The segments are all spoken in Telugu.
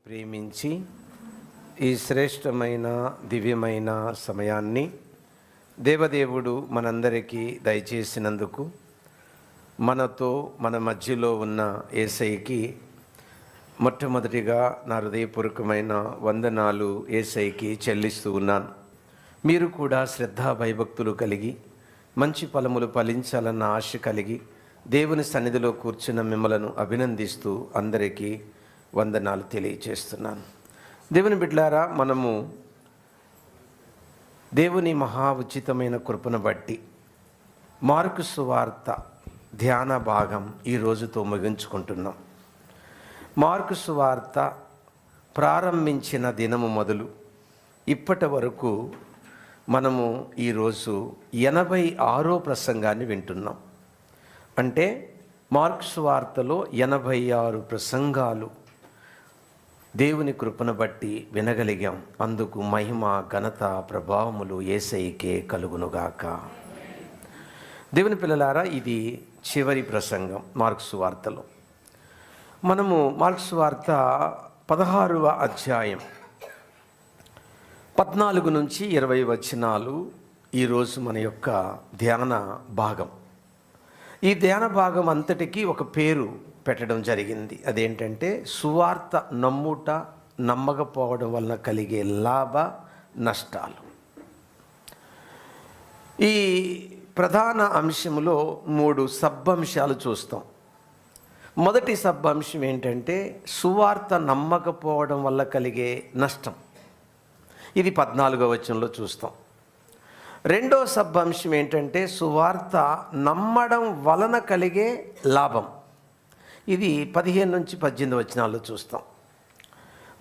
ప్రేమించి ఈ శ్రేష్టమైన దివ్యమైన సమయాన్ని దేవదేవుడు మనందరికీ దయచేసినందుకు మనతో మన మధ్యలో ఉన్న యేసయ్యకి మొట్టమొదటిగా నా హృదయపూర్వకమైన వందనాలు యేసయ్యకి చెల్లిస్తూ ఉన్నాను. మీరు కూడా శ్రద్ధా భయభక్తులు కలిగి మంచి ఫలములు ఫలించాలన్న ఆశ కలిగి దేవుని సన్నిధిలో కూర్చున్న మిమ్మలను అభినందిస్తూ అందరికీ వందనాలు తెలియజేస్తున్నాను. దేవుని బిడ్డలారా, మనము దేవుని మహా ఉచితమైన కృపను బట్టి మార్కు సువార్త ధ్యాన భాగం ఈ రోజుతో ముగించుకుంటున్నాం. మార్కు సువార్త ప్రారంభించిన దినము మొదలు ఇప్పటి వరకు మనము ఈరోజు 86వ ప్రసంగాన్ని వింటున్నాం. అంటే మార్కు సువార్తలో 86 ప్రసంగాలు దేవుని కృపను బట్టి వినగలిగాం. అందుకు మహిమ ఘనత ప్రభావములు యేసయ్యకే కలుగునుగాక. దేవుని పిల్లలారా, ఇది చివరి ప్రసంగం మార్కు సువార్తలో. మనము మార్కు సువార్త 16వ అధ్యాయం 14 నుంచి 20 వచనాలు ఈరోజు మన యొక్క ధ్యాన భాగం. ఈ ధ్యాన భాగం అంతటికీ ఒక పేరు పెట్టడం జరిగింది. అదేంటంటే సువార్త నమ్ముట, నమ్మకపోవడం వలన కలిగే లాభ నష్టాలు. ఈ ప్రధాన అంశంలో 3 సబ్బంశాలు చూస్తాం. మొదటి సబ్బంశం ఏంటంటే సువార్త నమ్మకపోవడం వల్ల కలిగే నష్టం. ఇది 14వ వచనంలో చూస్తాం. రెండో సబ్బంశం ఏంటంటే సువార్త నమ్మడం వలన కలిగే లాభం. ఇది 15 నుంచి 18 వచనాల్లో చూస్తాం.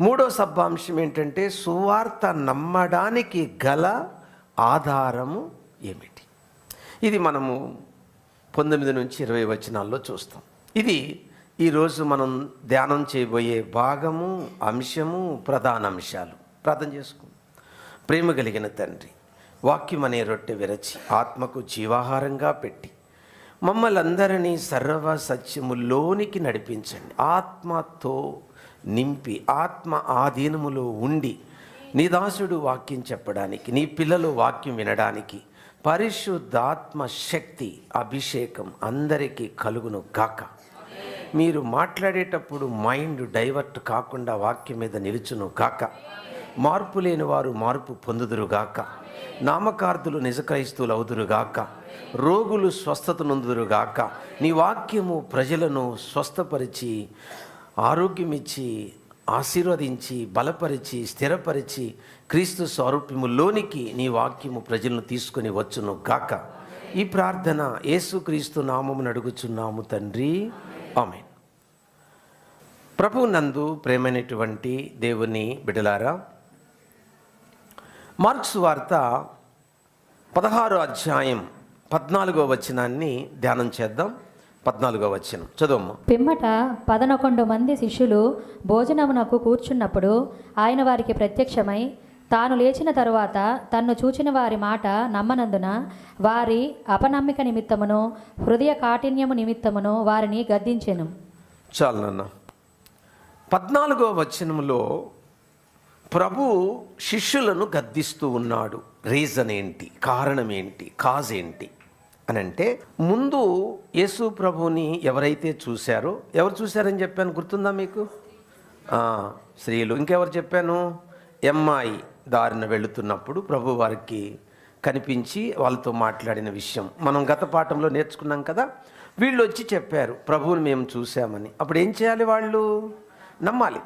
మూడో సబ్బాంశం ఏంటంటే సువార్త నమ్మడానికి గల ఆధారము ఏమిటి. ఇది మనము 19 నుంచి 20 వచనాల్లో చూస్తాం. ఇది ఈరోజు మనం ధ్యానం చేయబోయే భాగము, అంశము, ప్రధాన అంశాలు. ప్రార్థన చేసుకుందాం. ప్రేమ కలిగిన తండ్రి, వాక్యం అనే రొట్టె విరచి ఆత్మకు జీవాహారంగా పెట్టి మమ్మల్ని అందరినీ సర్వ సత్యములోనికి నడిపించండి. ఆత్మతో నింపి ఆత్మ ఆధీనములో ఉండి నీ దాసుడు వాక్యం చెప్పడానికి, నీ పిల్లలు వాక్యం వినడానికి పరిశుద్ధాత్మ శక్తి అభిషేకం అందరికీ కలుగును గాక. మీరు మాట్లాడేటప్పుడు మైండ్ డైవర్ట్ కాకుండా వాక్యం మీద నిలుచును గాక. మార్పు లేని వారు మార్పు పొందుదురుగాక. నామకార్థులు నిజ క్రైస్తవులు అవుదురుగాక. రోగులు స్వస్థత నొందుదురుగాక. నీ వాక్యము ప్రజలను స్వస్థపరిచి, ఆరోగ్యమిచ్చి, ఆశీర్వదించి, బలపరిచి, స్థిరపరిచి క్రీస్తు స్వరూప్యములోనికి నీ వాక్యము ప్రజలను తీసుకొని వచ్చును గాక. ఈ ప్రార్థన యేసుక్రీస్తు నామమున అడుగుచున్నాము తండ్రి, ఆమేన్. ప్రభువు నందు ప్రేమైనటువంటి దేవుని బిడ్డలారా, మార్కు సువార్త 16వ అధ్యాయం 14వ వచనాన్ని ధ్యానం చేద్దాం. 14వ వచనం చదువు. పిమ్మట 11 మంది శిష్యులు భోజనమునకు కూర్చున్నప్పుడు ఆయన వారికి ప్రత్యక్షమై తాను లేచిన తరువాత తన్ను చూచిన వారి మాట నమ్మనందున వారి అపనమ్మిక నిమిత్తమును హృదయ కాఠిన్యము నిమిత్తమును వారిని గద్దించెను. చాలు నాన్న. 14వ వచనంలో ప్రభు శిష్యులను గద్దిస్తూ ఉన్నాడు. రీజన్ ఏంటి, కారణం ఏంటి, కాజ్ ఏంటి అని అంటే, ముందు యేసు ప్రభుని ఎవరైతే చూశారో, ఎవరు చూశారని చెప్పాను గుర్తుందా మీకు? స్త్రీలు. ఇంకెవరు చెప్పాను? అమ్మాయి దారిన వెళుతున్నప్పుడు ప్రభు వారికి కనిపించి వాళ్ళతో మాట్లాడిన విషయం మనం గత పాఠంలో నేర్చుకున్నాం కదా. వీళ్ళు వచ్చి చెప్పారు ప్రభువుని మేము చూసామని. అప్పుడు ఏం చేయాలి? వాళ్ళు నమ్మాలి.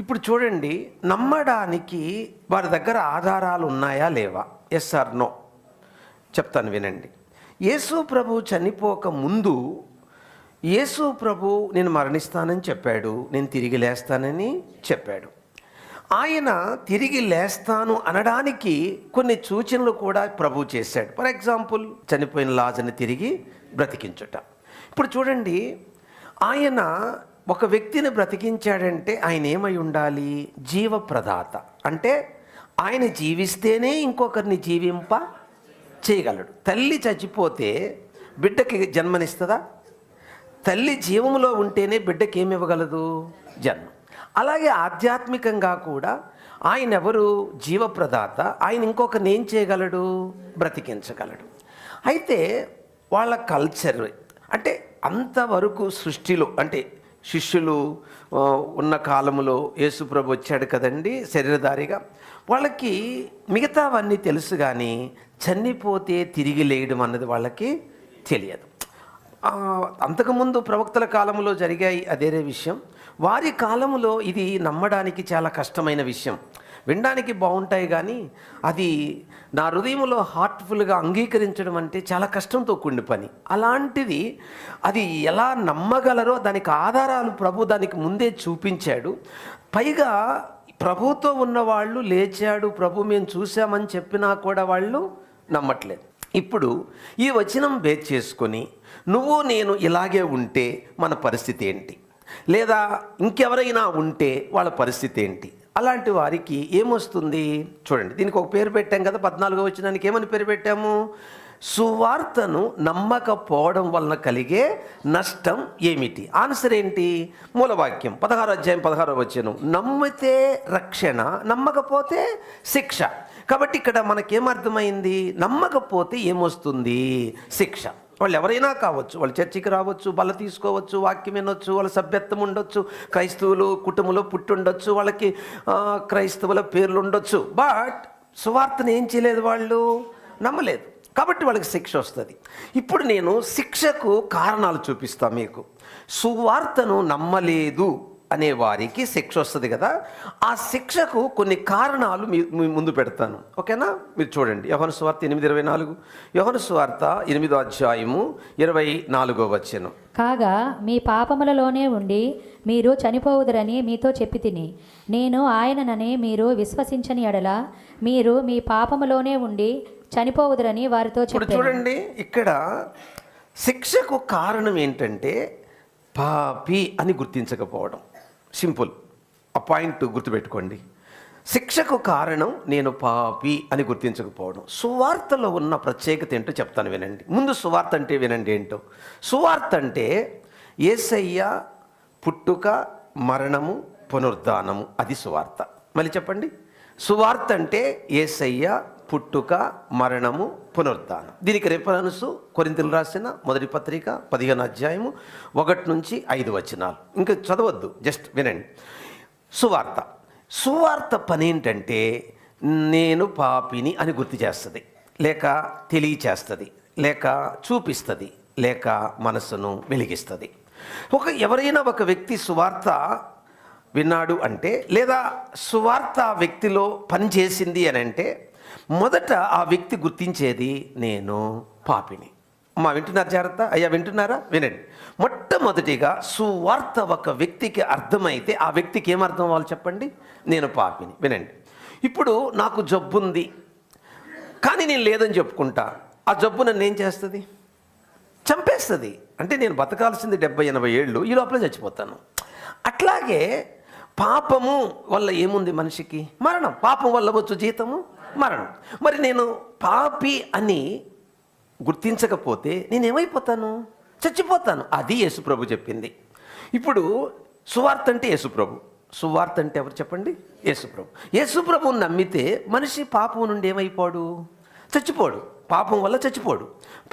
ఇప్పుడు చూడండి, నమ్మడానికి వారి దగ్గర ఆధారాలు ఉన్నాయా లేవా? ఎస్ ఆర్ నో చెప్తాను వినండి. యేసు ప్రభు చనిపోక ముందు యేసు ప్రభు నేను మరణిస్తానని చెప్పాడు, నేను తిరిగి లేస్తానని చెప్పాడు. ఆయన తిరిగి లేస్తాను అనడానికి కొన్ని సూచనలు కూడా ప్రభు చేశాడు. ఫర్ ఎగ్జాంపుల్, చనిపోయిన లాజర్ని తిరిగి బ్రతికించుట. ఇప్పుడు చూడండి, ఆయన ఒక వ్యక్తిని బ్రతికించాడంటే ఆయన ఏమై ఉండాలి? జీవప్రదాత. అంటే ఆయన జీవిస్తేనే ఇంకొకరిని జీవింప చేయగలడు. తల్లి చచ్చిపోతే బిడ్డకి జన్మనిస్తుందా? తల్లి జీవంలో ఉంటేనే బిడ్డకి ఏమి ఇవ్వగలదు? జన్మ. అలాగే ఆధ్యాత్మికంగా కూడా ఆయన ఎవరు? జీవప్రదాత. ఆయన ఇంకొకరిని ఏం చేయగలడు? బ్రతికించగలడు. అయితే వాళ్ళ కల్చర్ అంటే అంతవరకు సృష్టిలో అంటే శిష్యులు ఉన్న కాలంలో యేసుప్రభు వచ్చాడు కదండి శరీరధారిగా. వాళ్ళకి మిగతావన్నీ తెలుసు, కానీ చనిపోతే తిరిగి లేయడం అన్నది వాళ్ళకి తెలియదు. అంతకుముందు ప్రవక్తల కాలంలో జరిగాయి, అదేరే విషయం. వారి కాలంలో ఇది నమ్మడానికి చాలా కష్టమైన విషయం. వినడానికి బాగుంటాయి, కానీ అది నా హృదయంలో హార్ట్ఫుల్గా అంగీకరించడం అంటే చాలా కష్టంతో కూడిన పని. అలాంటిది అది ఎలా నమ్మగలరో దానికి ఆధారాలు ప్రభు దానికి ముందే చూపించాడు. పైగా ప్రభుతో ఉన్నవాళ్ళు లేచాడు, ప్రభు మేము చూసామని చెప్పినా కూడా వాళ్ళు నమ్మట్లేదు. ఇప్పుడు ఈ వచనం బేస్ చేసుకొని నువ్వు నేను ఇలాగే ఉంటే మన పరిస్థితి ఏంటి, లేదా ఇంకెవరైనా ఉంటే వాళ్ళ పరిస్థితి ఏంటి? అలాంటి వారికి ఏమొస్తుంది చూడండి. దీనికి ఒక పేరు పెట్టాం కదా, 14వ వచనానికి ఏమని పేరు పెట్టాము? సువార్తను నమ్మకపోవడం వలన కలిగే నష్టం ఏమిటి? ఆన్సర్ ఏంటి? మూలవాక్యం 16వ అధ్యాయం 16వ వచనం, నమ్మితే రక్షణ, నమ్మకపోతే శిక్ష. కాబట్టి ఇక్కడ మనకేమర్థమైంది? నమ్మకపోతే ఏమొస్తుంది? శిక్ష. వాళ్ళు ఎవరైనా కావచ్చు, వాళ్ళు చర్చికి రావచ్చు, బల్ల తీసుకోవచ్చు, వాక్యం వినొచ్చు, వాళ్ళ సభ్యత్వం ఉండొచ్చు, క్రైస్తవులు కుటుంబంలో పుట్టి ఉండొచ్చు, వాళ్ళకి క్రైస్తవుల పేర్లు ఉండొచ్చు. బట్ సువార్తను ఏం చేయలేదు, వాళ్ళు నమ్మలేదు. కాబట్టి వాళ్ళకి శిక్ష వస్తుంది. ఇప్పుడు నేను శిక్షకు కారణాలు చూపిస్తాను మీకు. సువార్తను నమ్మలేదు అనే వారికి శిక్ష వస్తుంది కదా, ఆ శిక్షకు కొన్ని కారణాలు మీ ముందు పెడతాను, ఓకేనా? మీరు చూడండి, యోహాను సువార్త 8:24. యోహాను సువార్త 8వ అధ్యాయము 24వ వచనం. కాగా మీ పాపములలోనే ఉండి మీరు చనిపోవుదురని మీతో చెప్పి తిని, నేను ఆయననని మీరు విశ్వసించని ఎడల మీరు మీ పాపములోనే ఉండి చనిపోవుదురని వారితో చెప్పాను. చూడండి, ఇక్కడ శిక్షకు కారణం ఏంటంటే పాపి అని గుర్తించకపోవడం. సింపుల్, ఆ పాయింట్ గుర్తుపెట్టుకోండి. శిక్షకు కారణం నేను పాపి అని గుర్తించకపోవడం. సువార్తలో ఉన్న ప్రత్యేకత ఏంటో చెప్తాను, వినండి. ముందు సువార్త అంటే వినండి ఏంటో. సువార్త అంటే యేసయ్య పుట్టుక, మరణము, పునరుద్ధానము, అది సువార్త. మళ్ళీ చెప్పండి. సువార్త అంటే యేసయ్య పుట్టుక, మరణము, పునరుద్ధానం. దీనికి రెఫరెన్స్ కొరింథీయులకు రాసిన మొదటి పత్రిక 15వ అధ్యాయము 1-5 వచనాలు. ఇంకా చదవద్దు, జస్ట్ వినండి. సువార్త, సువార్త పని ఏంటంటే నేను పాపిని అని గుర్తు చేస్తుంది, లేక తెలియచేస్తుంది, లేక చూపిస్తుంది, లేక మనసును వెలిగిస్తుంది. ఎవరైనా ఒక వ్యక్తి సువార్త విన్నాడు అంటే, లేదా సువార్త వ్యక్తిలో పనిచేసింది అని అంటే, మొదట ఆ వ్యక్తి గుర్తించేది నేను పాపిని. అమ్మా వింటున్నారు? జాగ్రత్త అయ్యా, వింటున్నారా? వినండి. మొట్టమొదటిగా సువార్త ఒక వ్యక్తికి అర్థమైతే ఆ వ్యక్తికి ఏమర్థం అవ్వాలి చెప్పండి? నేను పాపిని. వినండి. ఇప్పుడు నాకు జబ్బు ఉంది, కానీ నేను లేదని చెప్పుకుంటా. ఆ జబ్బు నన్ను ఏం చేస్తుంది? చంపేస్తుంది. అంటే నేను బతకాల్సింది 70-80 ఏళ్ళు, ఈ లోపల చచ్చిపోతాను. అట్లాగే పాపము వల్ల ఏముంది మనిషికి? మరణం. పాపం వల్ల వచ్చు జీతము మరణం. మరి నేను పాపి అని గుర్తించకపోతే నేనేమైపోతాను? చచ్చిపోతాను. అది యేసుప్రభు చెప్పింది. ఇప్పుడు సువార్త అంటే యేసుప్రభు. సువార్త అంటే ఎవరు చెప్పండి? యేసుప్రభు. యేసుప్రభుని నమ్మితే మనిషి పాపం నుండి ఏమైపోడు? చచ్చిపోడు. పాపం వల్ల చచ్చిపోడు,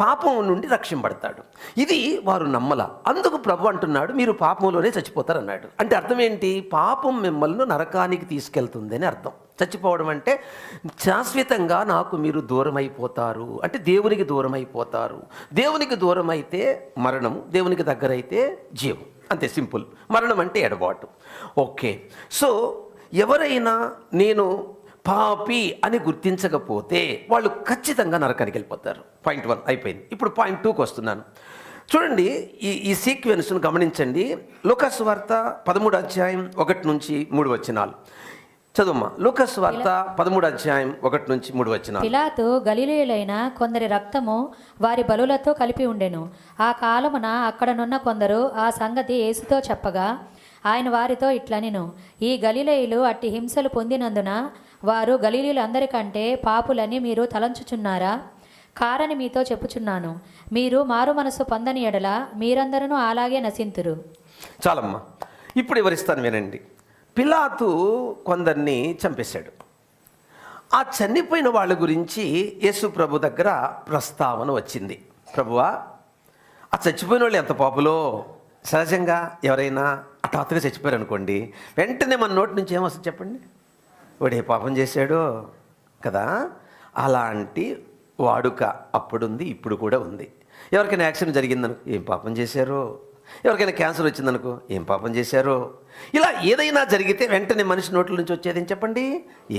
పాపం నుండి రక్షింపబడతాడు. ఇది వారు నమ్మల. అందుకు ప్రభు అంటున్నాడు, మీరు పాపంలోనే చచ్చిపోతారన్నాడు. అంటే అర్థం ఏంటి? పాపం మిమ్మల్ని నరకానికి తీసుకెళ్తుంది అని అర్థం. చచ్చిపోవడం అంటే శాశ్వతంగా నాకు మీరు దూరం అయిపోతారు, అంటే దేవునికి దూరం అయిపోతారు. దేవునికి దూరం అయితే మరణము, దేవునికి దగ్గర అయితే జీవం. అంతే, సింపుల్. మరణం అంటే ఎడబాటు. ఓకే, సో ఎవరైనా నేను పాపి అని గుర్తించకపోతే వాళ్ళు ఖచ్చితంగా నరకానికి వెళ్ళిపోతారు. పాయింట్ 1 అయిపోయింది. ఇప్పుడు పాయింట్ 2కి వస్తున్నాను. చూడండి, ఈ సీక్వెన్స్ను గమనించండి. లూకాసు వార్త 13వ అధ్యాయం 1-3 వచనాలు చదువుమా. లూకాసు వార్త 13వ అధ్యాయం 1-3 వచనాలు. పిలాతు గలిలయులైన కొందరి రక్తము వారి బలులతో కలిపి ఉండెను. ఆ కాలమున అక్కడనున్న కొందరు ఆ సంగతి యేసుతో చెప్పగా ఆయన వారితో ఇట్లనెను, ఈ గలిలయులు అట్టి హింసలు పొందినందున వారు గలిలయులందరికంటే పాపులని మీరు తలంచుచున్నారా? కారని మీతో చెప్పుచున్నాను, మీరు మారు మనసు పొందని ఎడల మీరందరూ అలాగే నశింతురు. చాలమ్మా, ఇప్పుడు వివరిస్తాను వినండి. పిలాతు కొందరిని చంపేశాడు. ఆ చనిపోయిన వాళ్ళ గురించి యేసు ప్రభు దగ్గర ప్రస్తావన వచ్చింది. ప్రభువా, ఆ చచ్చిపోయిన వాళ్ళు ఎంత పాపులో. సహజంగా ఎవరైనా హఠాత్తుగా చచ్చిపోయారు అనుకోండి, వెంటనే మన నోటి నుంచి ఏమొస్తుంది చెప్పండి? వాడు ఏ పాపం చేశాడో కదా. అలాంటి వాడుక అప్పుడుంది, ఇప్పుడు కూడా ఉంది. ఎవరికైనా యాక్సిడెంట్ జరిగిందనుకో, ఏం పాపం చేశారో. ఎవరికైనా క్యాన్సర్ వచ్చిందనుకో, ఏం పాపం చేశారో. ఇలా ఏదైనా జరిగితే వెంటనే మనిషి నోట్ల నుంచి వచ్చేది ఏం చెప్పండి?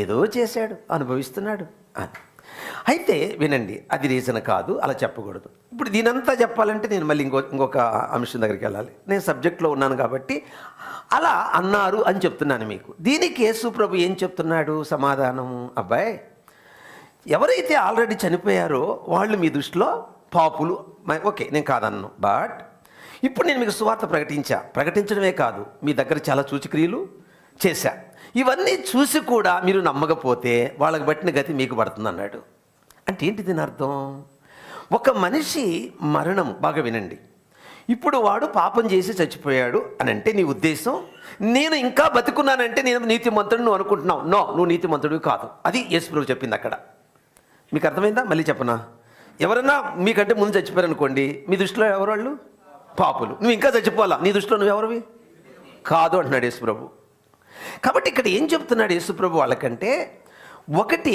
ఏదో చేశాడు, అనుభవిస్తున్నాడు అని. అయితే వినండి, అది రీజన్ కాదు, అలా చెప్పకూడదు. ఇప్పుడు దీనంతా చెప్పాలంటే నేను మళ్ళీ ఇంకొక అంశం దగ్గరికి వెళ్ళాలి. నేను సబ్జెక్ట్లో ఉన్నాను కాబట్టి అలా అన్నారు అని చెప్తున్నాను మీకు. దీనికి యేసు ప్రభు ఏం చెప్తున్నాడు సమాధానము? అబ్బాయి, ఎవరైతే ఆల్రెడీ చనిపోయారో వాళ్ళు మీ దృష్టిలో పాపులు. ఓకే, నేను కాదన్నాను. బట్ ఇప్పుడు నేను మీకు సువార్త ప్రకటించడమే కాదు, మీ దగ్గర చాలా సూచక్రియలు చేశా. ఇవన్నీ చూసి కూడా మీరు నమ్మకపోతే వాళ్ళకి పట్టిన గతి మీకు పడుతుంది అన్నాడు. అంటే ఏంటి దీని అర్థం? ఒక మనిషి మరణం, బాగా వినండి, ఇప్పుడు వాడు పాపం చేసి చచ్చిపోయాడు అని అంటే నీ ఉద్దేశం నేను ఇంకా బతుకున్నానంటే నేను నీతిమంతుడు నువ్వు అనుకుంటున్నావు. నో, నువ్వు నీతిమంతుడు కాదు. అది యేసు ప్రభు చెప్పింది అక్కడ. మీకు అర్థమైందా? మళ్ళీ చెప్పనా? ఎవరన్నా మీకంటే ముందు చచ్చిపోయారు అనుకోండి, మీ దృష్టిలో ఎవరు వాళ్ళు? పాపులు. నువ్వు ఇంకా చచ్చిపోవాలా, నీ దృష్టిలో నువ్వెవరివి? కాదు అంటున్నాడు యేసు ప్రభు. కాబట్టి ఇక్కడ ఏం చెప్తున్నాడు యేసు ప్రభు వాళ్ళకంటే, ఒకటి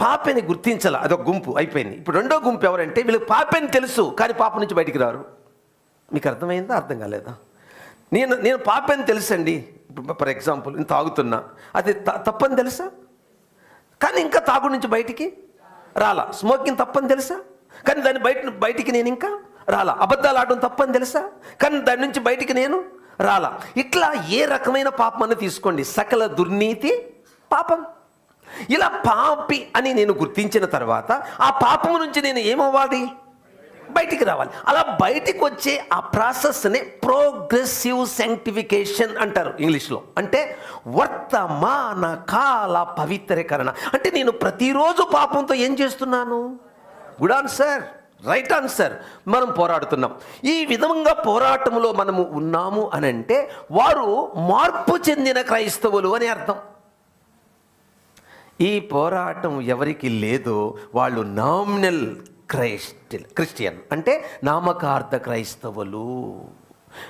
పాపని గుర్తించాల, అదొక గుంపు అయిపోయింది. ఇప్పుడు రెండో గుంపు ఎవరంటే వీళ్ళకి పాపని తెలుసు కానీ పాపం నుంచి బయటికి రారు. మీకు అర్థమైందా? అర్థం కాలేదా? నేను పాపని తెలుసండి. ఫర్ ఎగ్జాంపుల్, నేను తాగుతున్నా, అది తప్పని తెలుసా కానీ ఇంకా తాగుడు నుంచి బయటికి రాలా. స్మోకింగ్ తప్పని తెలుసా కానీ దాన్ని బయటికి నేను ఇంకా రాలా. అబద్ధాలు ఆడడం తప్పని తెలుసా కానీ దాని నుంచి బయటికి నేను రాలా. ఇట్లా ఏ రకమైన పాపం అని తీసుకోండి, సకల దుర్నీతి పాపం. ఇలా పాపి అని నేను గుర్తించిన తర్వాత ఆ పాపము నుంచి నేను ఏమవ్వాలి? బయటికి రావాలి. అలా బయటికి వచ్చే ఆ ప్రాసెస్ని ప్రోగ్రెసివ్ శాంక్టిఫికేషన్ అంటారు ఇంగ్లీష్లో. అంటే వర్తమాన కాల పవిత్రీకరణ. అంటే నేను ప్రతిరోజు పాపంతో ఏం చేస్తున్నాను? Good answer, right answer. మనం పోరాడుతున్నాం. ఈ విధంగా పోరాటంలో మనము ఉన్నాము అని అంటే వారు మార్పు చెందిన క్రైస్తవులు అని అర్థం. ఈ పోరాటం ఎవరికి లేదో వాళ్ళు నామినల్ క్రిస్టియన్, అంటే నామకార్థ క్రైస్తవులు.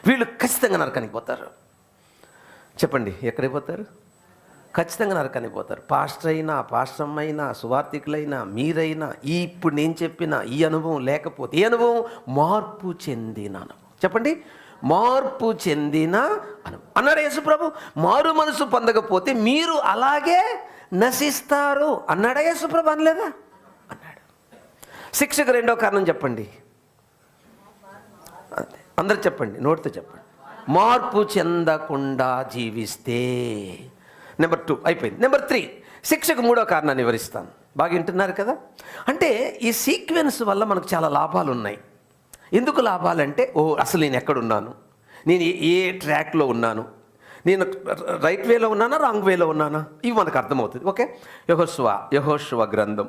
వీళ్ళు ఖచ్చితంగా నరకానికి పోతారు. చెప్పండి, ఎక్కడికి పోతారు? ఖచ్చితంగా నరకానికి పోతారు. పాస్టర్ అయినా, పాస్టమ్ అయినా, సువార్థికులైనా, మీరైనా, ఇప్పుడు నేను చెప్పిన ఈ అనుభవం లేకపోతే, ఈ అనుభవం మార్పు చెందిన అనుభవం. చెప్పండి, మార్పు చెందిన అనుభవం అన్నాడు యేసు ప్రభు. మారు మనసు పొందకపోతే మీరు అలాగే నశిస్తారు అన్నాడా యేసు ప్రభు? అనలేదా? అన్నాడు. శిక్షకు రెండో కారణం చెప్పండి, అందరు చెప్పండి, నోటితో చెప్పండి. మార్పు చెందకుండా జీవిస్తే. నెంబర్ 2 అయిపోయింది. నెంబర్ 3, శిక్షకు మూడో కారణాన్ని వివరిస్తాను. బాగా వింటున్నారు కదా? అంటే ఈ సీక్వెన్స్ వల్ల మనకు చాలా లాభాలు ఉన్నాయి. ఎందుకు లాభాలంటే, అసలు నేను ఎక్కడున్నాను, నేను ఏ ట్రాక్లో ఉన్నాను, నేను రైట్ వేలో ఉన్నానా, రాంగ్ వేలో ఉన్నానా, ఇవి మనకు అర్థమవుతుంది. ఓకే, యెహోషువ గ్రంథం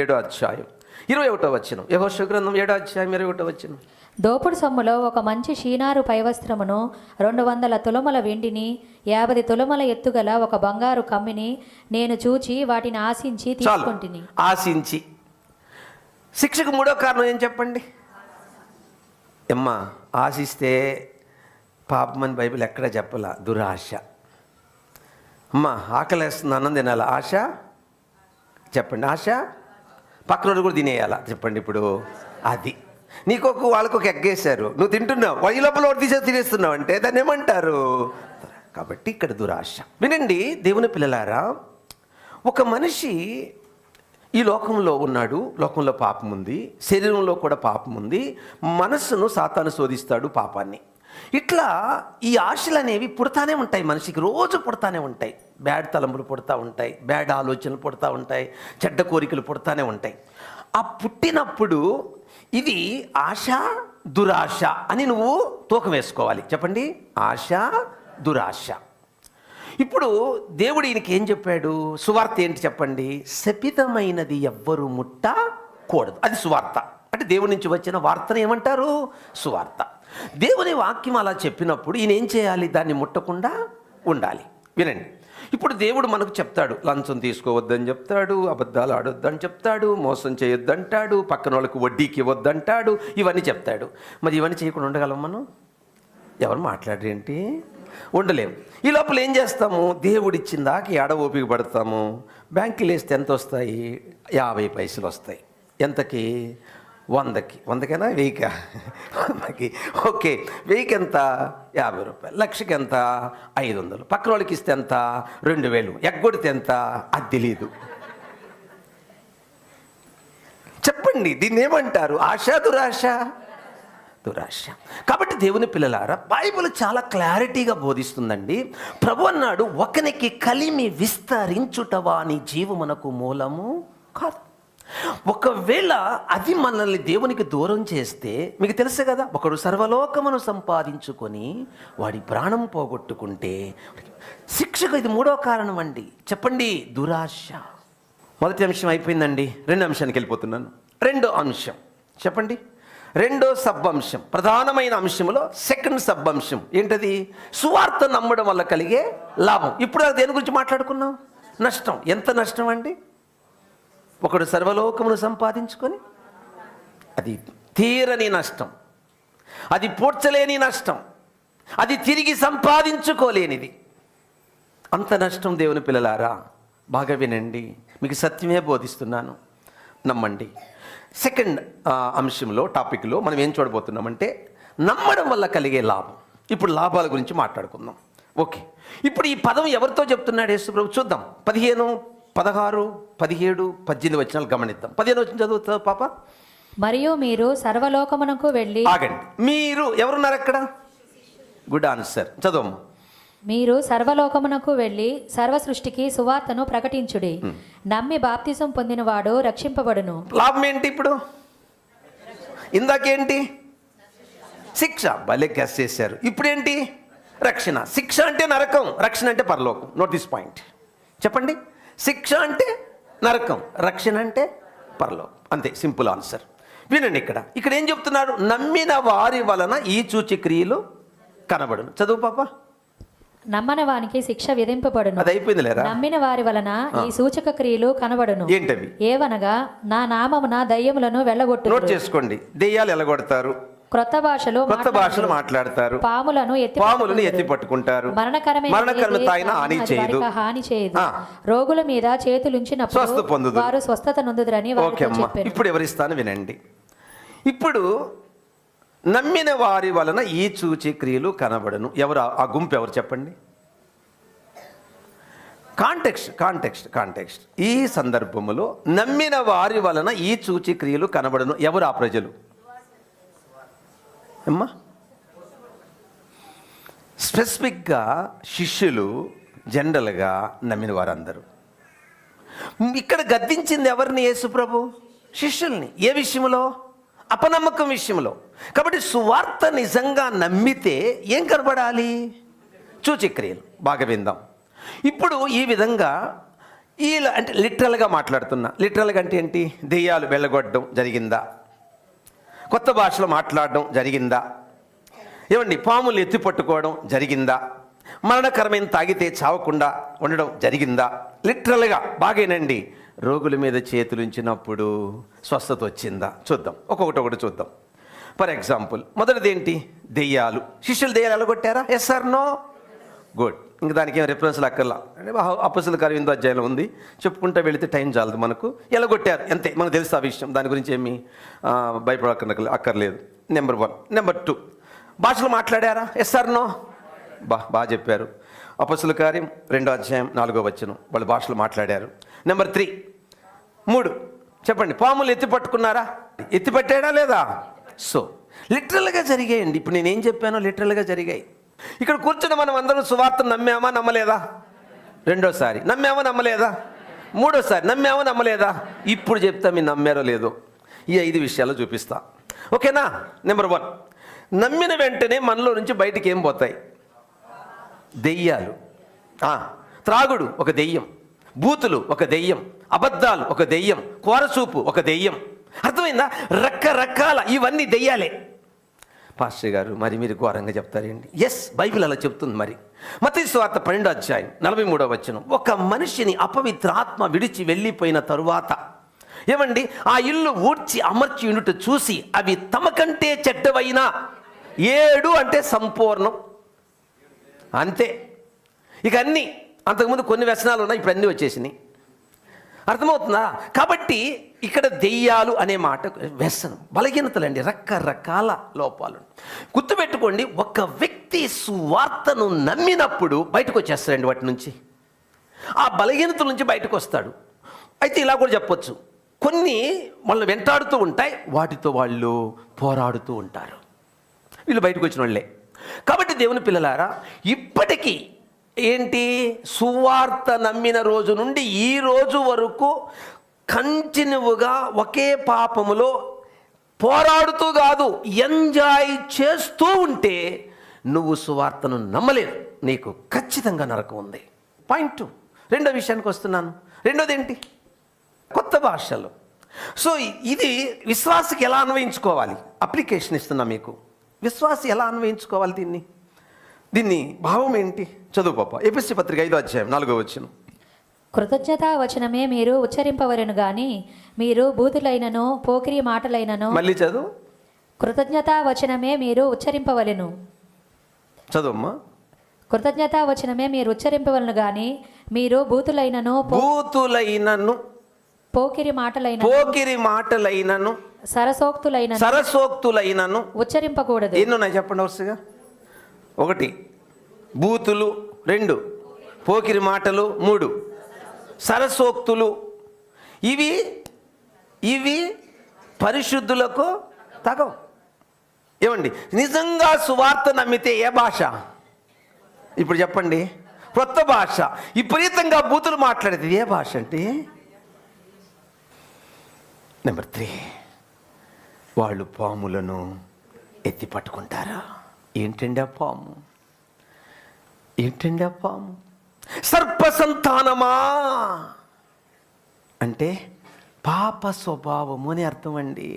7వ అధ్యాయం 21వ వచనం. యెహోషువ గ్రంథం 7వ అధ్యాయం 21వ వచనం. దోపుడు సొమ్ములో ఒక మంచి షీనారు పైవస్త్రమును, 200 తులముల వెండిని, 50 తులముల ఎత్తుగల ఒక బంగారు కమ్మిని నేను చూచి వాటిని ఆశించి తీసుకుంటుని. ఆశించి. శిక్షకు మూడో కారణం ఏం చెప్పండి? అమ్మా, ఆశిస్తే పాపమని బైబిల్ ఎక్కడ చెప్పాల. దురాశ. అమ్మా, ఆకలేస్తుంది, అన్నం తినాలా, ఆశ. చెప్పండి, ఆశ. పక్కన కూడా తినేయాలా, చెప్పండి. ఇప్పుడు అది వాళ్ళకొక ఎగ్గేశారు, నువ్వు తింటున్నావు, ఈ లోపల తినేస్తున్నావు అంటే దాన్ని ఏమంటారు? కాబట్టి ఇక్కడ దురాశ. వినండి దేవుని పిల్లలారా, ఒక మనిషి ఈ లోకంలో ఉన్నాడు, లోకంలో పాపం ఉంది, శరీరంలో కూడా పాపం ఉంది, మనస్సును సాతాను శోధిస్తాడు పాపాన్ని. ఇట్లా ఈ ఆశలు అనేవి పుడతానే ఉంటాయి, మనిషికి రోజు పుడతానే ఉంటాయి. బ్యాడ్ తలంపులు పుడతా ఉంటాయి, బ్యాడ్ ఆలోచనలు పుడతా ఉంటాయి, చెడ్డ కోరికలు పుడతానే ఉంటాయి. ఆ పుట్టినప్పుడు ఇది ఆశ, దురాశ అని నువ్వు తూకం వేసుకోవాలి. చెప్పండి, ఆశ, దురాశ. ఇప్పుడు దేవుడు ఈయనకి ఏం చెప్పాడు? సువార్త ఏంటి చెప్పండి? శపితమైనది ఎవ్వరు ముట్టకూడదు. అది సువార్త. అంటే దేవుడి నుంచి వచ్చిన వార్తను ఏమంటారు? సువార్త. దేవుని వాక్యం అలా చెప్పినప్పుడు ఈయన ఏం చేయాలి? దాన్ని ముట్టకుండా ఉండాలి. వినండి, ఇప్పుడు దేవుడు మనకు చెప్తాడు, లంచం తీసుకోవద్దని చెప్తాడు, అబద్ధాలు ఆడొద్దని చెప్తాడు, మోసం చేయొద్దంటాడు, పక్కన వాళ్ళకు వడ్డీకి ఇవ్వద్దంటాడు, ఇవన్నీ చెప్తాడు. మరి ఇవన్నీ చేయకుండా ఉండగలం మనం? ఎవరు మాట్లాడరేంటి? ఉండలేము. ఈ లోపల ఏం చేస్తాము? దేవుడిచ్చిన దాకా ఏడ ఓపిక పడతాము. బ్యాంకులు వేస్తే ఎంత వస్తాయి? 50 పైసలు వస్తాయి. ఎంతకి? 100కి. 100కైనా 1000కా? 100కి. ఓకే, 1000కి ఎంత? 50 రూపాయలు. లక్షకి ఎంత? 500. పక్కన వాళ్ళకి ఇస్తే ఎంత? 2000. ఎగ్గొడితే ఎంత? అది తెలీదు. చెప్పండి, దీన్ని ఏమంటారు? ఆశ, దురాశ? దురాశ. కాబట్టి దేవుని పిల్లలారా, బైబిల్ చాలా క్లారిటీగా బోధిస్తుందండి. ప్రభు అన్నాడు, ఒకనికి కలిమి విస్తరించుట వాని జీవమునకు మూలము కాదు. ఒకవేళ అది మనల్ని దేవునికి దూరం చేస్తే, మీకు తెలుసు కదా, ఒకడు సర్వలోకమును సంపాదించుకొని వాడి ప్రాణం పోగొట్టుకుంటే శిక్షకు ఇది 3వ కారణం అండి. చెప్పండి, దురాశ. మొదటి అంశం అయిపోయిందండి. 2వ అంశానికి వెళ్ళిపోతున్నాను. 2వ అంశం చెప్పండి. 2వ సబ్ అంశం, ప్రధానమైన అంశంలో 2nd సబ్ అంశం ఏంటది? సువార్త నమ్మడం వల్ల కలిగే లాభం. ఇప్పుడు దేని గురించి మాట్లాడుకున్నాం? నష్టం. ఎంత నష్టం అండి? ఒకడు సర్వలోకమును సంపాదించుకొని, అది తీరని నష్టం, అది పూడ్చలేని నష్టం, అది తిరిగి సంపాదించుకోలేనిది. అంత నష్టం దేవుని పిల్లలారా. బాగా వినండి, మీకు సత్యమే బోధిస్తున్నాను, నమ్మండి. 2nd అంశంలో, టాపిక్లో మనం ఏం చూడబోతున్నామంటే నమ్మడం వల్ల కలిగే లాభం. ఇప్పుడు లాభాల గురించి మాట్లాడుకుందాం. ఓకే, ఇప్పుడు ఈ పదం ఎవరితో చెప్తున్నాడు యేసు ప్రభు? చూద్దాం. 15, 16, 17, 18 వచనాలు గమనిద్దాం. 15 వచనం చదువుతా పాప. మరియు మీరు సర్వలోకమునకు వెళ్ళి. ఆగండి, మీరు ఎవరున్నారు అక్కడ? Good answer. చదువు. మీరు సర్వలోకమునకు వెళ్ళి సర్వ సృష్టికి సువార్తను ప్రకటించుడి. నమ్మి బాప్తిసం పొందినవాడు రక్షింపబడును. లాభం ఏంటి ఇప్పుడు? ఇందాకేంటి? శిక్ష. భలే గెస్ చేశారు. ఇప్పుడేంటి? రక్షణ. శిక్ష అంటే నరకం, రక్షణ అంటే పరలోకం. Note this point. చెప్పండి, శిక్ష అంటే నరకం, రక్షణ అంటే పరలోకం. అంతే, సింపుల్ ఆన్సర్. వినండి, ఇక్కడ ఏం చెప్తున్నారు? నమ్మిన వారి వలన ఈ సూచక్రియలు కనబడును. చదువు పాప. నమ్మని వానికి శిక్ష విధింపబడును. అది అయిపోయింది లేరా? నమ్మిన వారి వలన ఈ సూచక క్రియలు కనబడును. ఏంటవి? ఏవనగా, నా నామమున దయ్యములను వెళ్ళగొట్టు. నోట్ చేసుకోండి. దెయ్యాలు ఎలగొడతారు, కొత్త భాషలు మాట్లాడతారు, పాములను ఎత్తి పట్టుకుంటారు, మరణకరమైన తాగిన హాని చేయదు, రోగుల మీద చేతులుంచినప్పుడు వారు స్వస్థత నొందుదురని వారితో చెప్పారు. ఇప్పుడు ఎవరిస్తాను వినండి. ఇప్పుడు నమ్మిన వారి వలన ఈ సూచక్రియలు కనబడను. ఎవరు ఆ గుంపు? ఎవరు చెప్పండి? కాంటెక్స్ట్. ఈ సందర్భములో నమ్మిన వారి వలన ఈ సూచక్రియలు కనబడను. ఎవరు ఆ ప్రజలు? అమ్మా, స్పెసిఫిక్గా శిష్యులు, జనరల్గా నమ్మిన వారందరూ. ఇక్కడ గద్దించింది ఎవరిని? యేసు ప్రభు శిష్యుల్ని. ఏ విషయంలో? అపనమ్మకం విషయంలో. కాబట్టి సువార్త నిజంగా నమ్మితే ఏం కనబడాలి? సూచక్రియలు. బాగా విందాం. ఇప్పుడు ఈ విధంగా అంటే లిటరల్గా మాట్లాడుతున్నా. లిటరల్గా అంటే ఏంటి? దెయ్యాలు వెళ్ళగొట్టడం జరిగిందా? కొత్త భాషలో మాట్లాడడం జరిగిందా? ఏమండి, పాములు ఎత్తి పట్టుకోవడం జరిగిందా? మరణకరమైన తాగితే చావకుండా ఉండడం జరిగిందా? లిటరల్గా బాగేనండి. రోగుల మీద చేతులుంచినప్పుడు స్వస్థత వచ్చిందా? చూద్దాం, ఒక్కొక్కటి చూద్దాం. ఫర్ ఎగ్జాంపుల్, మొదటిది ఏంటి? దెయ్యాలు. శిష్యులు దెయ్యాలు ఎలగొట్టారా? Yes or no? గుడ్. ఇంక దానికి ఏం రిఫరెన్స్లు అక్కర్లా. అంటే అపొస్తలుల కార్యం 8వ అధ్యాయంలో ఉంది. చెప్పుకుంటూ వెళితే టైం చాలదు మనకు. ఎలగొట్టారు అంతే, మనకు తెలుసు ఆ విషయం. దాని గురించి ఏమి భయపడక్కర్లేదు. నెంబర్ 1. నెంబర్ 2, భాషలు మాట్లాడారా? Yes or no? బాగా చెప్పారు. అపొస్తలుల కార్యం 2వ అధ్యాయం 4వ వచనం, వాళ్ళు భాషలు మాట్లాడారు. నెంబర్ 3 చెప్పండి, పాములు ఎత్తి పట్టుకున్నారా? ఎత్తి పట్టాడా లేదా? సో లిటరల్గా జరిగాయండి. ఇప్పుడు నేనేం చెప్పానో లిటరల్గా జరిగాయి. ఇక్కడ కూర్చొని మనం అందరం సువార్తను నమ్మామా నమ్మలేదా? రెండోసారి నమ్మామా నమ్మలేదా? మూడోసారి నమ్మామా నమ్మలేదా? ఇప్పుడు చెప్తా మీరు నమ్మారో లేదో. ఈ 5 విషయాలు చూపిస్తా, ఓకేనా? నెంబర్ 1, నమ్మిన వెంటనే మనలో నుంచి బయటికి ఏం పోతాయి? దెయ్యాలు. త్రాగుడు ఒక దెయ్యం, బూతులు ఒక దెయ్యం, అబద్ధాలు ఒక దెయ్యం, కోరచూపు ఒక దెయ్యం. అర్థమైందా? రకరకాల ఇవన్నీ దెయ్యాలే. పాస్టర్ గారు మరి మీరు ఘోరంగా చెప్తారేంటి? ఎస్, బైబిల్ అలా చెప్తుంది. మరి మత్తయి సువార్త 12వ అధ్యాయం 43వ వచనం, ఒక మనిషిని అపవిత్ర ఆత్మ విడిచి వెళ్ళిపోయిన తరువాత ఏమండి, ఆ ఇల్లు ఊడ్చి అమర్చి ఉండుట చూసి అవి తమ కంటే చెడ్డవైన 7 అంటే సంపూర్ణం, అంతే. ఇక అన్నీ, అంతకుముందు కొన్ని వ్యసనాలు ఉన్నాయి, ఇప్పుడు అన్నీ వచ్చేసినాయి. అర్థమవుతుందా? కాబట్టి ఇక్కడ దెయ్యాలు అనే మాట వ్యసనం, బలహీనతలండి, రకరకాల లోపాలు. గుర్తుపెట్టుకోండి, ఒక వ్యక్తి సువార్తను నమ్మినప్పుడు బయటకు వచ్చేస్తాడండి వాటి నుంచి, ఆ బలహీనతల నుంచి బయటకు వస్తాడు. అయితే ఇలా కూడా చెప్పొచ్చు, కొన్ని వాళ్ళని వెంటాడుతూ ఉంటాయి, వాటితో వాళ్ళు పోరాడుతూ ఉంటారు. వీళ్ళు బయటకు వచ్చిన వాళ్ళే. కాబట్టి దేవుని పిల్లలారా, ఇప్పటికీ ఏంటి, సువార్త నమ్మిన రోజు నుండి ఈ రోజు వరకు కంటిన్యూగా ఒకే పాపములో పోరాడుతూ కాదు, ఎంజాయ్ చేస్తూ ఉంటే నువ్వు సువార్తను నమ్మలేవు, నీకు ఖచ్చితంగా నరకం ఉంది. పాయింట్ 2. రెండో విషయానికి వస్తున్నాను. రెండోది ఏంటి? కొత్త భాషలు. సో ఇది విశ్వాసకి ఎలా అన్వయించుకోవాలి, అప్లికేషన్ ఇస్తున్నా మీకు. విశ్వాసి ఎలా అన్వయించుకోవాలి దీన్ని భావం ఏంటి? చదువు పాప. ఎఫెసీ పత్రిక 5వ అధ్యాయం 4వ వచనం. కృతజ్ఞతా వచనమే మీరు ఉచ్చరింపవలెను గాని మీరు బూతులైనను పోకిరి మాటలైనను. మళ్ళీ చదువు. కృతజ్ఞతా వచనమే మీరు ఉచ్చరింపవలెను. చదువమ్మా. కృతజ్ఞతా వచనమే మీరు ఉచ్చరింపవలను గాని మీరు బూతులైనను పోకిరి మాటలైనను సరసోక్తులైనను ఉచ్చరింపకూడదు. ఎన్నున్నాయి చెప్పండి వరుసగా? 1 బూతులు, 2 పోకిరి మాటలు, 3 సరసోక్తులు. ఇవి పరిశుద్ధులకు తగవు. ఏమండి, నిజంగా సువార్త నమ్మితే ఏ భాష? ఇప్పుడు చెప్పండి. కొత్త భాష. విపరీతంగా బూతులు మాట్లాడేది ఏ భాష అంటే? నెంబర్ 3, వాళ్ళు పాములను ఎత్తి పట్టుకుంటారా? ఏంటండి ఆ పాము? సర్ప సంతానమా అంటే పాప స్వభావము అని అర్థం అండి.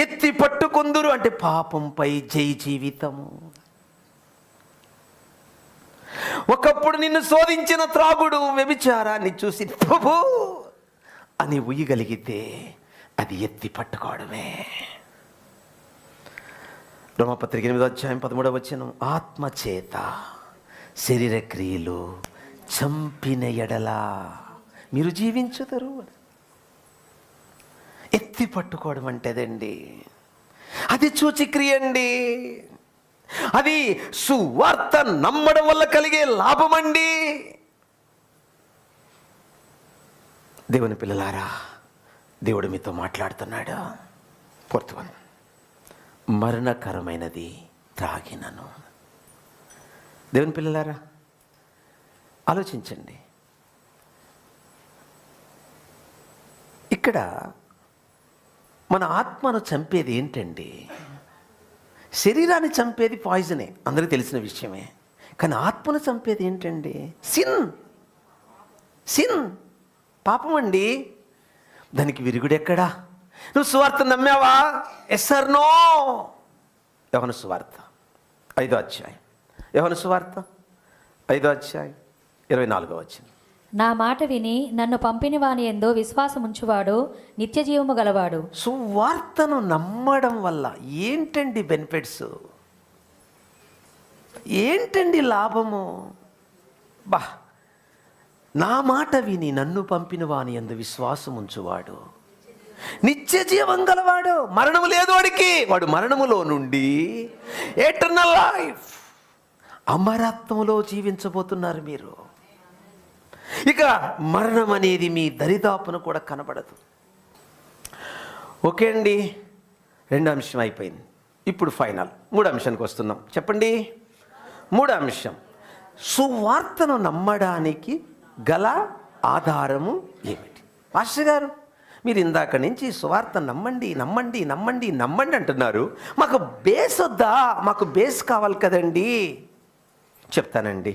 ఎత్తి పట్టుకుందురు అంటే పాపంపై జై జీవితము. ఒకప్పుడు నిన్ను శోధించిన త్రాగుడు వ్యభిచారాన్ని చూసి ప్రభు అని ఉయ్యగలిగితే అది ఎత్తి పట్టుకోవడమే. రోమపత్రిక 8వ అధ్యాయం 13వ వచనం, ఆత్మచేత శరీర క్రియలు చంపిన ఎడలా మీరు జీవించుతారు. ఎత్తి పట్టుకోవడం అంటేదండి అది సూచిక్రియ అండి. అది సువార్త నమ్మడం వల్ల కలిగే లాభం అండి. దేవుని పిల్లలారా, దేవుడు మీతో మాట్లాడుతున్నాడు. 4th one, మరణకరమైనది త్రాగినను. దేవుని పిల్లలారా ఆలోచించండి. ఇక్కడ మన ఆత్మను చంపేది ఏంటండి? శరీరాన్ని చంపేది పాయిజనే, అందరికీ తెలిసిన విషయమే. కానీ ఆత్మను చంపేది ఏంటండి? సిన్ పాపం అండి. దానికి విరుగుడెక్కడా? నువ్వు సువార్త నమ్మావా? Yes or no? యోహాను సువార్త 5వ అధ్యాయం, యోహాను సువార్త 5వ అధ్యాయం 24వ వచనం. నా మాట విని నన్ను పంపిన వాని యందు విశ్వాసం ఉంచువాడు నిత్య జీవము గలవాడు. సువార్తను నమ్మడం వల్ల ఏంటండి బెనిఫిట్స్? ఏంటండి లాభము? నా మాట విని నన్ను పంపిన వాని యందు విశ్వాసం ఉంచువాడు నిత్య జీవం గలవాడు. మరణము లేదు వాడికి. వాడు మరణములో నుండి ఎటర్నల్ లైఫ్, అమరత్వంలో జీవించబోతున్నారు మీరు. ఇక మరణం అనేది మీ దరిదాపును కూడా కనబడదు. ఓకే అండి, 2వ అంశం అయిపోయింది. ఇప్పుడు ఫైనల్ 3వ అంశానికి వస్తున్నాం. చెప్పండి. 3వ అంశం, సువార్తను నమ్మడానికి గల ఆధారము ఏమిటి? మాస్టర్ గారు, మీరు ఇందాక నుంచి సువార్త నమ్మండి నమ్మండి నమ్మండి నమ్మండి అంటున్నారు. మాకు బేస్ వద్దా? మాకు బేస్ కావాలి కదండి. చెప్తానండి.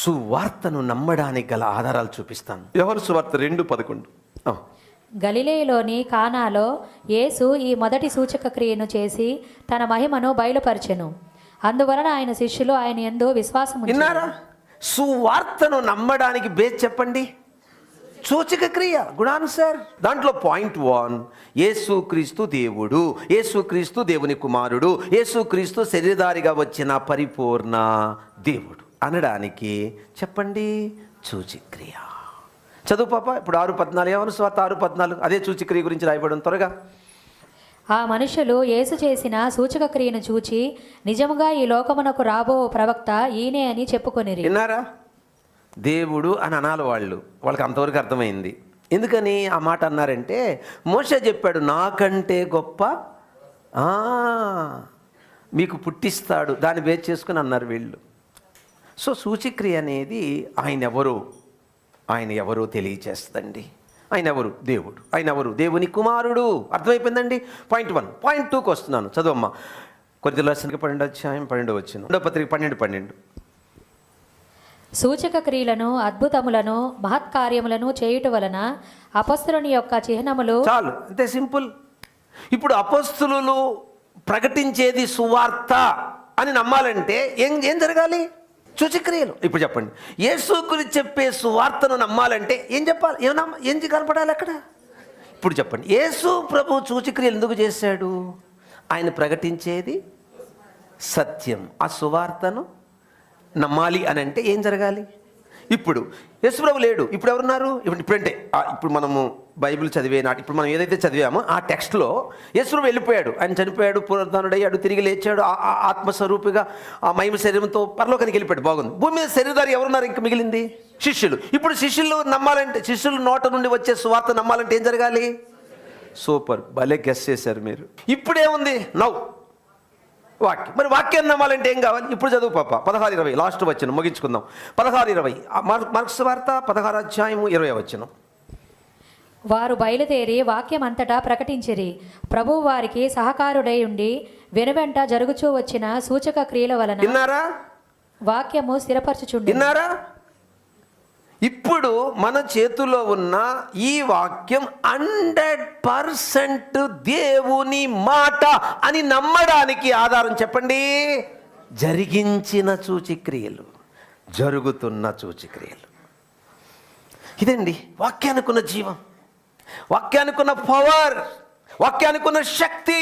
సువార్తను నమ్మడానికి గల ఆధారాలు చూపిస్తాను. యోహాను సువార్త 2:11. గలిలయలోని కానాలో యేసు ఈ మొదటి సూచక క్రియను చేసి తన మహిమను బయలుపరచెను. అందువలన ఆయన శిష్యులు ఆయన యందు విశ్వాసం ఉంచిరి. విన్నారా? సువార్తను నమ్మడానికి బేస్ చెప్పండి. సూచక క్రియ, గుడ్ ఆన్సర్. దాంట్లో పాయింట్ 1, యేసుక్రీస్తు దేవుడు, యేసుక్రీస్తు దేవుని కుమారుడు, యేసుక్రీస్తు శరీరధారిగా వచ్చిన పరిపూర్ణ దేవుడు అనడానికి చెప్పండి సూచక్రియ. చదువు పాప. ఇప్పుడు 6:14 ఏమను స్వార్థ 6:14 అదే సూచక్రియ గురించి రాయబడి త్వరగా. ఆ మనుషులు యేసు చేసిన సూచక క్రియను చూచి నిజముగా ఈ లోకమునకు రాబో ప్రవక్త ఈయనే అని చెప్పుకొనిరి. విన్నారా? దేవుడు అని అనాలి వాళ్ళకి అంతవరకు అర్థమైంది. ఎందుకని ఆ మాట అన్నారంటే మోషే చెప్పాడు నాకంటే గొప్ప మీకు పుట్టిస్తాడు, దాన్ని బేస్ చేసుకుని అన్నారు వీళ్ళు. సో సూచక్రియ అనేది ఆయన ఎవరో తెలియచేస్తుందండి. ఆయన ఎవరు? దేవుడు. ఆయన ఎవరు? దేవుని కుమారుడు. అర్థమైపోయిందండి. పాయింట్ 1. పాయింట్ 2కి వస్తున్నాను. చదువమ్మా. కొద్ది లక్షలకి 12:12 రెండో పత్రిక 12:12. సూచక క్రియలను అద్భుతములను మహత్కార్యములను చేయుట వలన అపొస్తలుని యొక్క చిహ్నములు. చాలు, అంతే సింపుల్. ఇప్పుడు అపొస్తలులు ప్రకటించేది సువార్త అని నమ్మాలంటే ఏం జరగాలి? సూచక్రియలు. ఇప్పుడు చెప్పండి, యేసు గురించి చెప్పే సువార్తను నమ్మాలంటే ఏం చెప్పాలి? ఏం కనపడాలి అక్కడ? ఇప్పుడు చెప్పండి, యేసు ప్రభు సూచక్రియలు ఎందుకు చేశాడు? ఆయన ప్రకటించేది సత్యం. ఆ సువార్తను నమ్మాలి అని అంటే ఏం జరగాలి? ఇప్పుడు యేసుప్రభు లేడు, ఇప్పుడు ఎవరున్నారు? ఇప్పుడంటే ఇప్పుడు మనము బైబిల్ చదివే నాటి ఇప్పుడు మనం ఏదైతే చదివామో ఆ టెక్స్ట్లో యేసుప్రభు వెళ్ళిపోయాడు. ఆయన చనిపోయాడు, పునరుద్ధానుడయ్యాడు, తిరిగి లేచాడు, ఆత్మస్వరూపిగా ఆ మహిమ శరీరంతో పరలోకానికి వెళ్ళిపోయాడు. బాగుంది. భూమి మీద శరీరధారి ఎవరున్నారు? ఇంకా మిగిలింది శిష్యులు. ఇప్పుడు శిష్యులు నమ్మాలంటే, శిష్యులు నోట నుండి వచ్చే సువార్త నమ్మాలంటే ఏం జరగాలి? సూపర్, భలే గెస్ చేశారు మీరు. ఇప్పుడేముంది? వాక్యం. మరి వాక్యాన్ని నమ్మాలంటే ఏం కావాలి? ఇప్పుడు చదువు పాప. 16:20 లాస్ట్ వచనం ముగించుకుందాం. 16:20 మార్క్స్ వార్త 16:20. వారు బయలుదేరి వాక్యం అంతటా ప్రకటించిరి. ప్రభువు వారికి సహకారుడై ఉండి వెనువెంట జరుగుచూ వచ్చిన సూచక క్రియల వలన విన్నారా? వాక్యము స్థిరపరచుచుండి. విన్నారా? ఇప్పుడు మన చేతిలో ఉన్న ఈ వాక్యం 100% దేవుని మాట అని నమ్మడానికి ఆధారం చెప్పండి. జరిగించిన సూచక్రియలు, జరుగుతున్న సూచక్రియలు. ఇదండి వాక్యానికున్న జీవం, వాక్యానికున్న పవర్, వాక్యానికున్న శక్తి.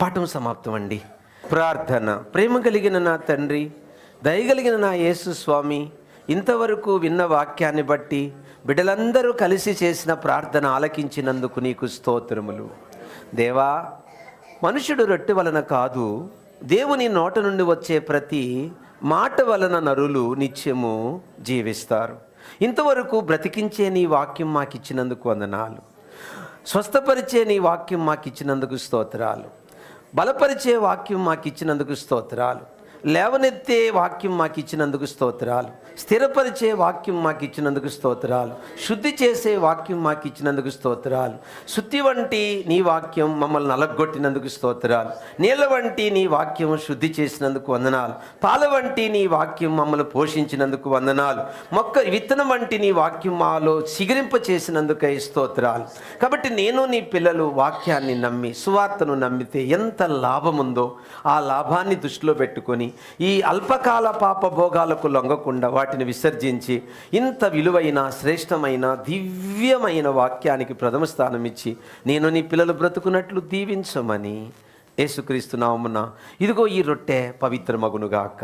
పాఠం సమాప్తం అండి. ప్రార్థన. ప్రేమ కలిగిన నా తండ్రి, దయగలిగిన నా యేసు స్వామి, ఇంతవరకు విన్న వాక్యాన్ని బట్టి బిడ్డలందరూ కలిసి చేసిన ప్రార్థన ఆలకించినందుకు నీకు స్తోత్రములు. దేవా, మనుషుడు రొట్టె వలన కాదు, దేవుని నోట నుండి వచ్చే ప్రతి మాట వలన నరులు నిత్యము జీవిస్తారు. ఇంతవరకు బ్రతికించే నీ వాక్యం మాకిచ్చినందుకు వందనాలు. స్వస్థపరిచే నీ వాక్యం మాకిచ్చినందుకు స్తోత్రాలు. బలపరిచే వాక్యం మాకిచ్చినందుకు స్తోత్రాలు. లేవనెత్తే వాక్యం మాకు ఇచ్చినందుకు స్తోత్రాలు. స్థిరపరిచే వాక్యం మాకు ఇచ్చినందుకు స్తోత్రాలు. శుద్ధి చేసే వాక్యం మాకు ఇచ్చినందుకు స్తోత్రాలు. శుద్ధి వంటి నీ వాక్యం మమ్మల్ని నలగొట్టినందుకు స్తోత్రాలు. నీళ్ళ వంటి నీ వాక్యం శుద్ధి చేసినందుకు వందనాలు. పాల వంటి నీ వాక్యం మమ్మల్ని పోషించినందుకు వందనాలు. విత్తనం వంటి నీ వాక్యం మాలో సిగిరింప చేసినందుకై స్తోత్రాలు. కాబట్టి నేను నీ పిల్లలు వాక్యాన్ని నమ్మి సువార్తను నమ్మితే ఎంత లాభముందో ఆ లాభాన్ని దృష్టిలో పెట్టుకొని ఈ అల్పకాల పాప భోగాలకు లొంగకుండా వాటిని విసర్జించి ఇంత విలువైన శ్రేష్టమైన దివ్యమైన వాక్యానికి ప్రథమ స్థానం ఇచ్చి నేను నీ పిల్లలు బ్రతుకున్నట్లు దీవించమని యేసుక్రీస్తు నామమున ఇదిగో ఈ రొట్టె పవిత్రమగునుగాక.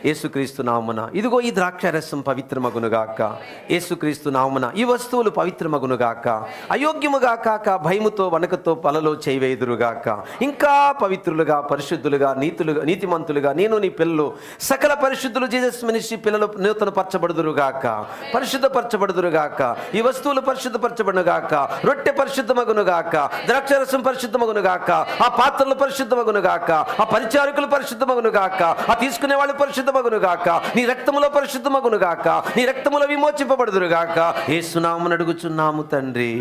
యేసుక్రీస్తు నామమున ఇదిగో ఈ ద్రాక్షారసం పవిత్రమగునుగాక. యేసుక్రీస్తు నామమున ఈ వస్తువులు పవిత్రమగునుగాక. అయోగ్యముగా కాక భయముతో వణకతో పలలో చేయవేదురుగాక. ఇంకా పవిత్రులుగా, పరిశుద్ధులుగా, నీతిమంతులుగా నేను నీ పిల్లలు సకల పరిశుద్ధులు జీసస్ మినిస్ట్రీ పిల్లలు నూతన పరచబడుదురుగాక, పరిశుద్ధపరచబడుదురుగాక. ఈ వస్తువులు పరిశుద్ధపరచబడునుగాక. రొట్టె పరిశుద్ధమగునుగాక. ద్రాక్షారసం పరిశుద్ధమగునుగాక. ఆ పాత్రలు పరిశుద్ధమగునుగాక. ఆ పరిచారకులు పరిశుద్ధమగునుగాక. ఆ తీసుకునే వాళ్ళు పరిశుద్ధమగునుగాక. నీ రక్తములో పరిశుద్ధమగునుగాక. నీ రక్తములో విమోచింపబడుదురుగాక. యేసు నామమున అడుగుచున్నాము తండ్రి.